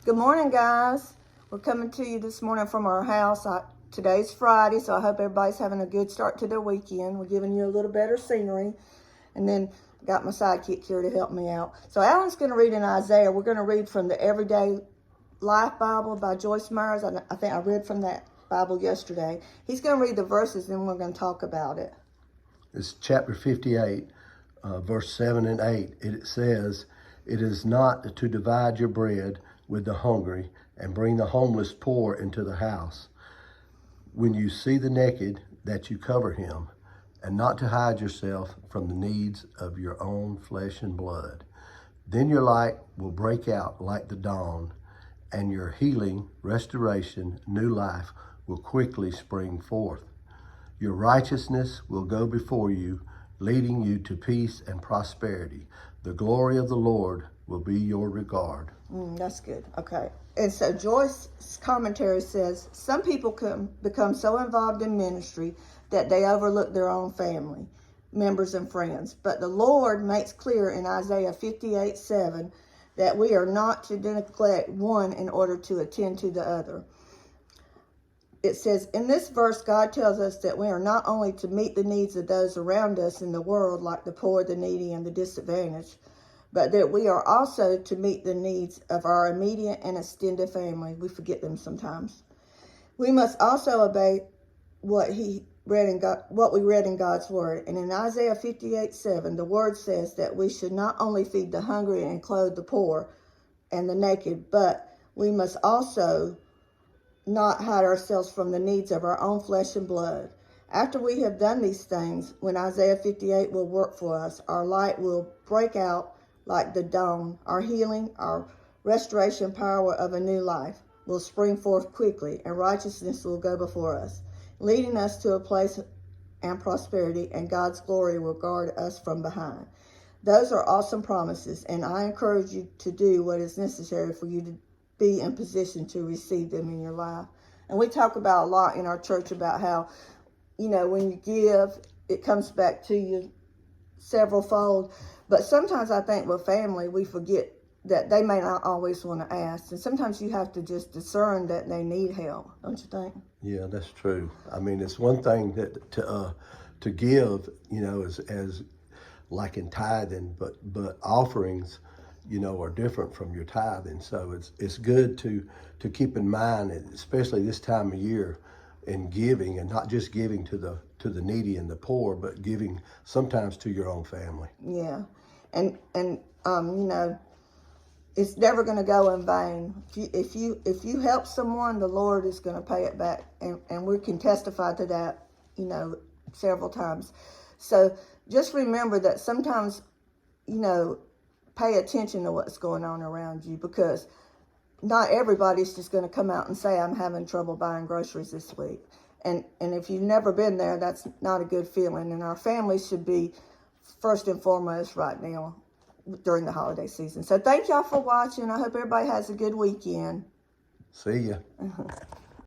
Good morning, guys. We're coming to you this morning from our house. Today's Friday, so I hope everybody's having a good start to their weekend. We're giving you a little better scenery. And then I got my sidekick here to help me out. So Alan's going to read in Isaiah. We're going to read from the Everyday Life Bible by Joyce Myers. I think I read from that Bible yesterday. He's going to read the verses, and we're going to talk about it. It's chapter 58, verse 7 and 8. It says, "It is not to divide your bread with the hungry and bring the homeless poor into the house. When you see the naked, that you cover him, and not to hide yourself from the needs of your own flesh and blood. Then your light will break out like the dawn, and your healing, restoration, new life will quickly spring forth. Your righteousness will go before you, leading you to peace and prosperity. The glory of the Lord will be your regard." That's good. Okay. And so Joyce's commentary says, some people can become so involved in ministry that they overlook their own family, members, and friends. But the Lord makes clear in Isaiah 58:7 that we are not to neglect one in order to attend to the other. It says, in this verse, God tells us that we are not only to meet the needs of those around us in the world, like the poor, the needy, and the disadvantaged, but that we are also to meet the needs of our immediate and extended family. We forget them sometimes. We must also obey what we read in God's word. And in Isaiah 58:7, the word says that we should not only feed the hungry and clothe the poor and the naked, but we must also not hide ourselves from the needs of our own flesh and blood. After we have done these things, when Isaiah 58 will work for us, our light will break out like the dawn. Our healing, our restoration power of a new life will spring forth quickly, and righteousness will go before us, leading us to a place and prosperity, and God's glory will guard us from behind. Those are awesome promises, and I encourage you to do what is necessary for you to be in position to receive them in your life. And we talk about a lot in our church about how, when you give, it comes back to you several fold. But sometimes I think with family, we forget that they may not always want to ask. And sometimes you have to just discern that they need help, don't you think? Yeah, that's true. I mean, it's one thing that to give, as like in tithing, but offerings, are different from your tithing. So it's good to keep in mind, especially this time of year, in giving, and not just giving to the needy and the poor, but giving sometimes to your own family. Yeah, and it's never going to go in vain. If you help someone, the Lord is going to pay it back, and we can testify to that, several times. So just remember that sometimes, pay attention to what's going on around you, because not everybody's just going to come out and say, I'm having trouble buying groceries this week. And if you've never been there, that's not a good feeling. And our families should be first and foremost right now during the holiday season. So thank y'all for watching. I hope everybody has a good weekend. See ya.